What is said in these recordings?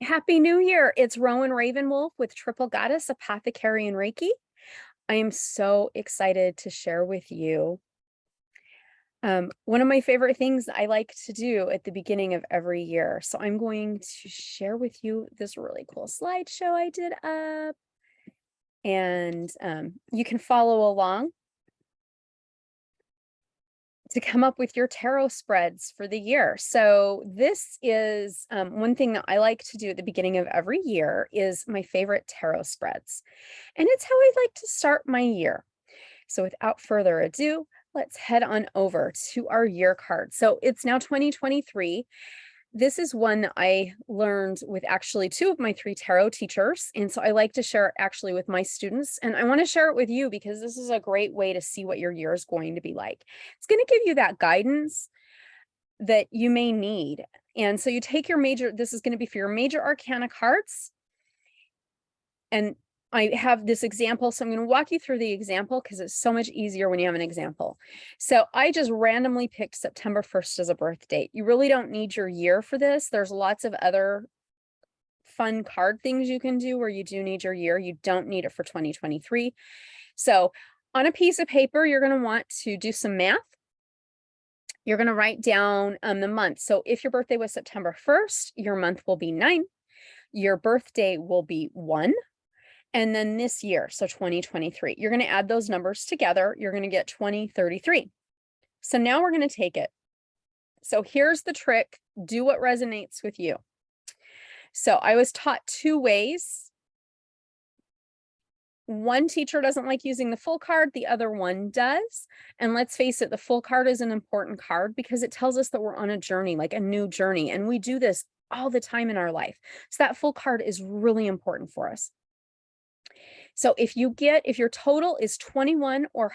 Happy New Year. It's Rowan Ravenwolf with Triple Goddess Apothecary and Reiki. I am so excited to share with you one of my favorite things I like to do at the beginning of every year. So I'm going to share with you this really cool slideshow I did up, and you can follow along to come up with your tarot spreads for the year. So this is one thing that I like to do at the beginning of every year is my favorite tarot spreads. And it's how I like to start my year. So without further ado, let's head on over to our year card. So it's now 2023. This is one that I learned with actually 2 of my 3 tarot teachers. And so I like to share it actually with my students. And I want to share it with you because this is a great way to see what your year is going to be like. It's going to give you that guidance that you may need. And so you take your major, this is going to be for your major arcana cards. And I have this example, so I'm going to walk you through the example because it's so much easier when you have an example. So I just randomly picked September 1st as a birth date. You really don't need your year for this. There's lots of other fun card things you can do where you do need your year. You don't need it for 2023. So on a piece of paper, you're going to want to do some math. You're going to write down the month. So if your birthday was September 1st, your month will be 9. Your birthday will be 1. And then this year, so 2023, you're going to add those numbers together. You're going to get 2033. So now we're going to take it. So here's the trick. Do what resonates with you. So I was taught 2 ways. One teacher doesn't like using the full card. The other one does. And let's face it, the full card is an important card because it tells us that we're on a journey, like a new journey. And we do this all the time in our life. So that full card is really important for us. So if your total is 21 or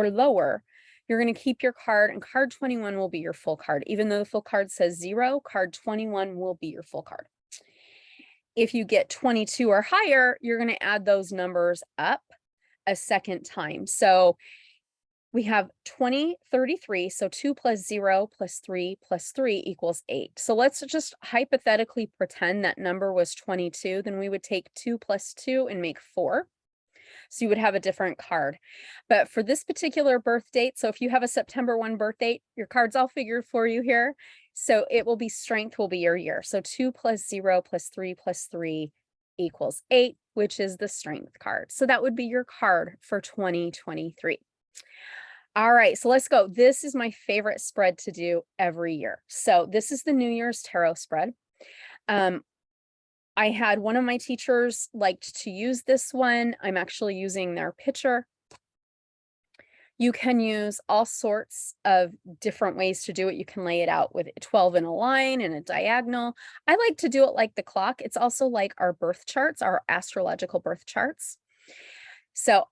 lower, you're going to keep your card, and card 21 will be your full card. Even though the full card says 0, card 21 will be your full card. If you get 22 or higher, you're going to add those numbers up a second time. So we have 2033. So 2 plus 0 plus 3 plus 3 equals 8. So let's just hypothetically pretend that number was 22. Then we would take 2 plus 2 and make 4. So you would have a different card. But for this particular birth date, so if you have a September 1 birth date, your card's all figured for you here. So it will be strength will be your year. So 2 plus 0 plus 3 plus 3 equals 8, which is the strength card. So that would be your card for 2023. All right, so let's go. This is my favorite spread to do every year. So this is the New Year's Tarot spread. I had one of my teachers liked to use this one. I'm actually using their picture. You can use all sorts of different ways to do it. You can lay it out with 12 in a line and a diagonal. I like to do it like the clock. It's also like our birth charts, our astrological birth charts. So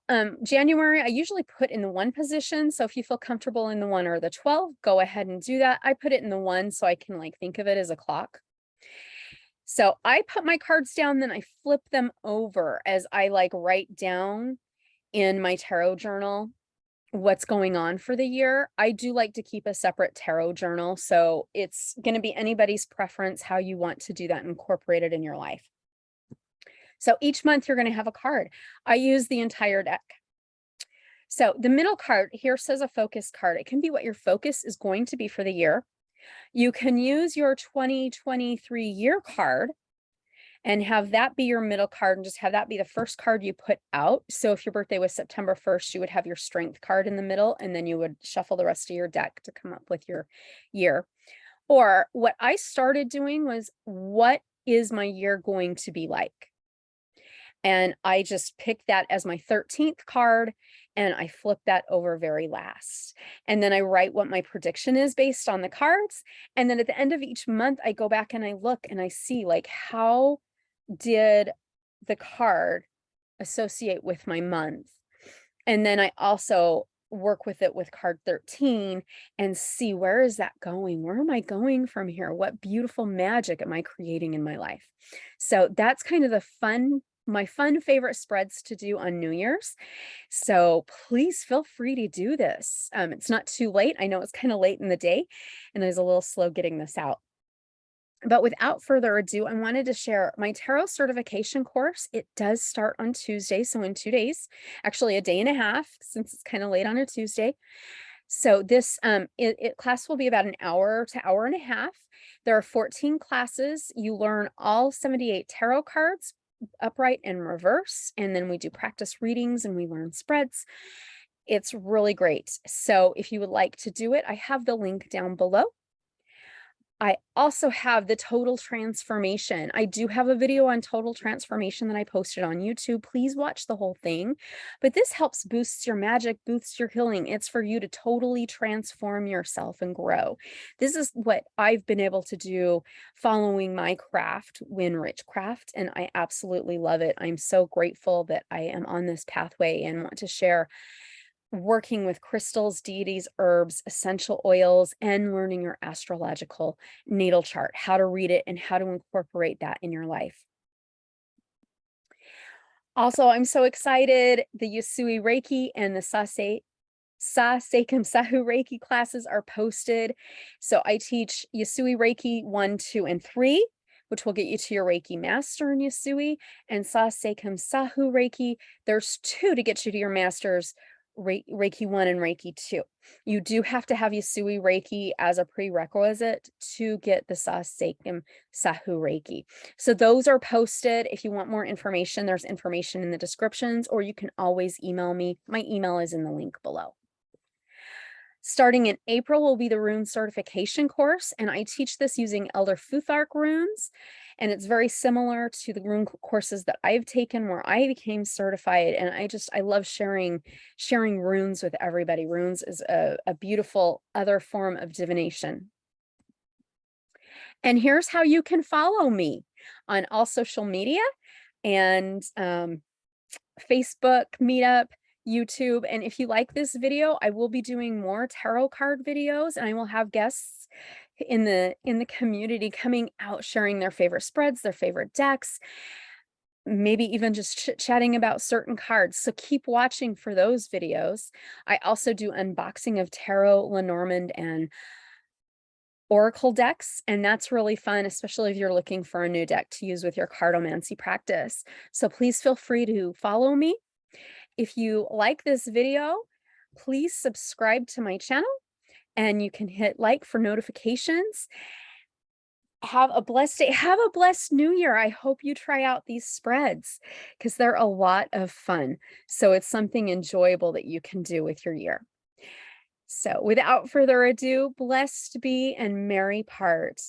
January, I usually put in the 1 position. So if you feel comfortable in the 1 or the 12, go ahead and do that. I put it in the 1 so I can think of it as a clock. So I put my cards down, then I flip them over as I write down in my tarot journal what's going on for the year. I do like to keep a separate tarot journal. So it's going to be anybody's preference how you want to do that, incorporate it in your life. So each month you're going to have a card. I use the entire deck. So the middle card here says a focus card. It can be what your focus is going to be for the year. You can use your 2023 year card and have that be your middle card and just have that be the first card you put out. So if your birthday was September 1st, you would have your strength card in the middle, and then you would shuffle the rest of your deck to come up with your year. Or what I started doing was, what is my year going to be like? And I just picked that as my 13th card, and I flip that over very last. And then I write what my prediction is based on the cards. And then at the end of each month, I go back and I look and I see how did the card associate with my month. And then I also work with it with card 13 and see, where is that going? Where am I going from here? What beautiful magic am I creating in my life? So that's kind of my fun favorite spreads to do on New Year's. So please feel free to do this. It's not too late. I know it's kind of late in the day and I was a little slow getting this out. But without further ado, I wanted to share my tarot certification course. It does start on Tuesday, so in 2 days, actually a day and a half, since it's kind of late on a Tuesday. So this class will be about an hour to hour and a half. There are 14 classes. You learn all 78 tarot cards, upright and reverse, and then we do practice readings and we learn spreads. It's really great. So if you would like to do it, I have the link down below. I also have the total transformation. I do have a video on total transformation that I posted on YouTube. Please watch the whole thing. But this helps boost your magic, boosts your healing. It's for you to totally transform yourself and grow. This is what I've been able to do following my craft, witchcraft, and I absolutely love it. I'm so grateful that I am on this pathway and want to share working with crystals, deities, herbs, essential oils, and learning your astrological natal chart, how to read it and how to incorporate that in your life. Also, I'm so excited. The Yusui Reiki and the Seikam Sahu Reiki classes are posted. So I teach Yusui Reiki 1, 2, and 3, which will get you to your Reiki master in Yusui, and Seikam Sahu Reiki. There's 2 to get you to your master's, Reiki 1 and Reiki 2. You do have to have Yusui Reiki as a prerequisite to get the Seikam Sahu Reiki. So those are posted. If you want more information, there's information in the descriptions, or you can always email me. My email is in the link below. Starting in April will be the rune certification course, and I teach this using Elder Futhark runes, and it's very similar to the rune courses that I've taken where I became certified, and I love sharing runes with everybody. Runes is a beautiful other form of divination. And here's how you can follow me on all social media and Facebook, Meetup, YouTube. And if you like this video, I will be doing more tarot card videos, and I will have guests in the community coming out, sharing their favorite spreads, their favorite decks, maybe even just chit-chatting about certain cards. So keep watching for those videos. I also do unboxing of tarot, Lenormand, and oracle decks, and that's really fun, especially if you're looking for a new deck to use with your cardomancy practice. So please feel free to follow me. If you like this video, please subscribe to my channel, and you can hit like for notifications. Have a blessed day. Have a blessed new year. I hope you try out these spreads because they're a lot of fun. So it's something enjoyable that you can do with your year. So without further ado, blessed be and merry part.